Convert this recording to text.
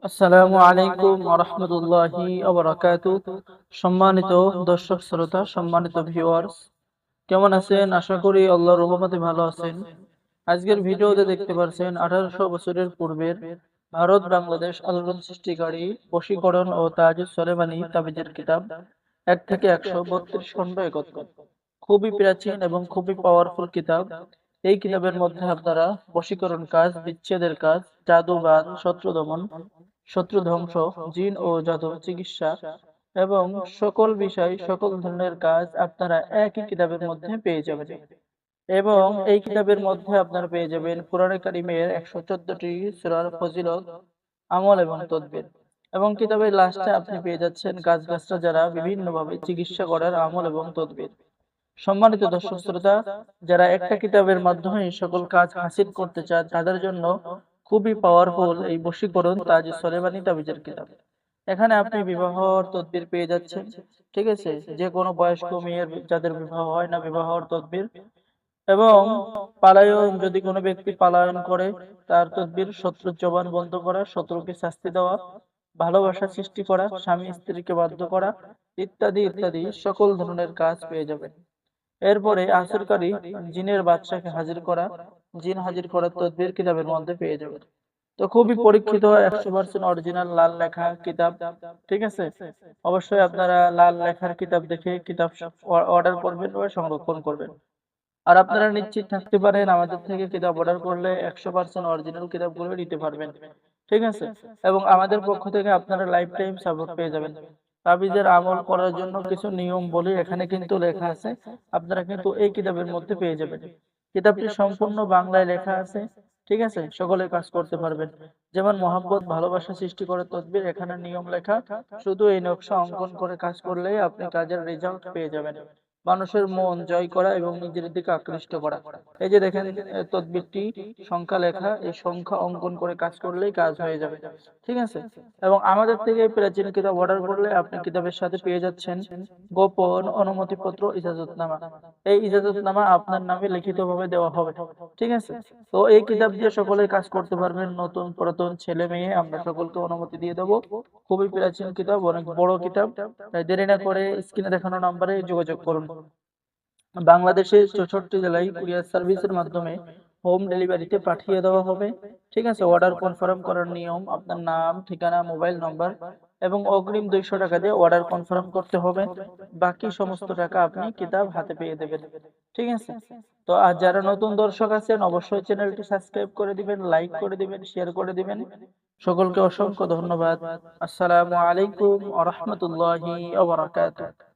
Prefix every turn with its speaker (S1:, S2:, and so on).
S1: আসসালামু আলাইকুম ওয়া রাহমাতুল্লাহি ওয়া বারাকাতুহু। সম্মানিত দর্শক শ্রোতা, সম্মানিত ভিউয়ার্স, কেমন আছেন? আশা করি আল্লাহর রহমতে ভালো আছেন। আজকের ভিডিওতে দেখতে পাচ্ছেন 1800 বছরের পূর্বের ভারত বাংলাদেশ আলোড়ন সৃষ্টিকারী বশীকরণ ও তাজুস সুলেমানি তাবিজের কিতাব 1 থেকে 132 খণ্ড একত্র। খুবই প্রাচীন এবং খুবই পাওয়ারফুল কিতাব। এই কিতাবের মধ্যে আপনারা বশীকরণ কাজ, বিচ্ছেদের কাজ, জাদুবান, শত্রু দমন, শত্রু ধ্বংস, জিন ও জাদু চিকিৎসা এবং সকল বিষয়, সকল ধরনের কাজ আপনারা একই কিতাবের মধ্যে পেয়ে যাবেন। এবং এই কিতাবের মধ্যে আপনারা পেয়ে যাবেন কোরআনে কারিমের 114টি সূরার ফজিলত, আমল এবং তদবির। এবং কিতাবের লাস্টে আপনি পেয়ে যাচ্ছেন গাছগাছরা যারা বিভিন্নভাবে চিকিৎসা করার আমল এবং তদবির। সম্মানিত দর্শক শ্রোতা, যারা একটা কিতাবের মাধ্যমে এই সকল কাজ হাসিল করতে চান তাদের জন্য খুবই পাওয়ারফুল এই বশীকরণ তাজ সুলেমানি তাবিজের কিতাব। এখানে আপনি বিবাহর তদবির পেয়ে যাচ্ছেন, ঠিক আছে? যে কোনো বয়স্ক মেয়ের যাদের বিবাহ হয় না, বিবাহর তদবির। এবং পালায়ন, যদি কোনো ব্যক্তি পালায়ন করে তার তদবির, শত্রুর জবান বন্ধ করা, শত্রুকে শাস্তি দেওয়া, ভালোবাসা সৃষ্টি করা, স্বামী স্ত্রীকে বাধ্য করা, ইত্যাদি ইত্যাদি সকল ধরনের কাজ পেয়ে যাবেন। এরপরে আসরকারী জিনের বাদশাকে হাজির করা, জিন হাজির করার তদবির কিতাবের মধ্যে পেয়ে যাবেন। তো খুবই পরীক্ষিত 100% অরিজিনাল লাল লেখা কিতাব, ঠিক আছে? অবশ্যই আপনারা লাল লেখার কিতাব দেখে কিতাব অর্ডার করবেন বা সংরক্ষণ করবেন। আর আপনারা নিশ্চিত থাকতে পারেন আমাদের থেকে কিতাব অর্ডার করলে 100% অরিজিনাল কিতাবগুলো নিতে পারবেন, ঠিক আছে? এবং আমাদের পক্ষ থেকে আপনারা লাইফ টাইম সাপোর্ট পেয়ে যাবেন। তাবিজের আমল করার জন্য কিছু নিয়ম বলি এখানে কিন্তু লেখা আছে, আপনারা কিন্তু এই কিতাবের মধ্যে পেয়ে যাবেন। কিতাবটি সম্পূর্ণ বাংলায় লেখা আছে, ঠিক আছে? সকলে কাজ করতে পারবেন। যেমন মহব্বত, ভালোবাসা সৃষ্টি করে তদবির, এখানে নিয়ম লেখা। শুধু এই নকশা অঙ্কন করে কাজ করলেই আপনি কাজের রেজাল্ট পেয়ে যাবেন। মানুষের মন জয় করা এবং নিজের দিকে আকৃষ্ট করা। এই যে দেখেন, তদবিরটি সংখ্যা লেখা, এই সংখ্যা অঙ্কন করে কাজ করলেই কাজ হয়ে যাবে, ঠিক আছে? এবং আমাদের থেকে এই প্রাচীন কিতাব অর্ডার করলে আপনি কিতাবের সাথে পেয়ে যাচ্ছেন গোপন অনুমতিপত্র, ইজাজতনামা। এই ইজাজতনামা আপনার নামে লিখিতভাবে দেওয়া হবে, ঠিক আছে? তো এই কিতাব দিয়ে সকলে কাজ করতে পারবেন, নতুন পুরাতন ছেলে মেয়ে আমরা সকলকে অনুমতি দিয়ে দেবো। খুবই প্রাচীন কিতাব, অনেক বড় কিতাব। তাই দেরি না করে স্ক্রিনে দেখানো নাম্বারে যোগাযোগ করুন। বাংলাদেশের 64 জেলায় কুরিয়ার সার্ভিসের মাধ্যমে হোম ডেলিভারিতে পাঠিয়ে দেওয়া হবে, ঠিক আছে? অর্ডার কনফার্ম করার নিয়ম, আপনার নাম, ঠিকানা, মোবাইল নম্বর এবং অগ্রিম 200 টাকা দিয়ে অর্ডার কনফার্ম করতে হবে। বাকি সমস্ত টাকা আপনি কিতাব হাতে পেয়ে দেবেন, ঠিক আছে? তো আর যারা নতুন দর্শক আছেন অবশ্যই চ্যানেলটি সাবস্ক্রাইব করে দিবেন, লাইক করে দিবেন, শেয়ার করে দিবেন। সকলকে অসংখ্য ধন্যবাদ। আসসালামু আলাইকুম ওয়া রাহমাতুল্লাহি ওয়া বারাকাতুহু।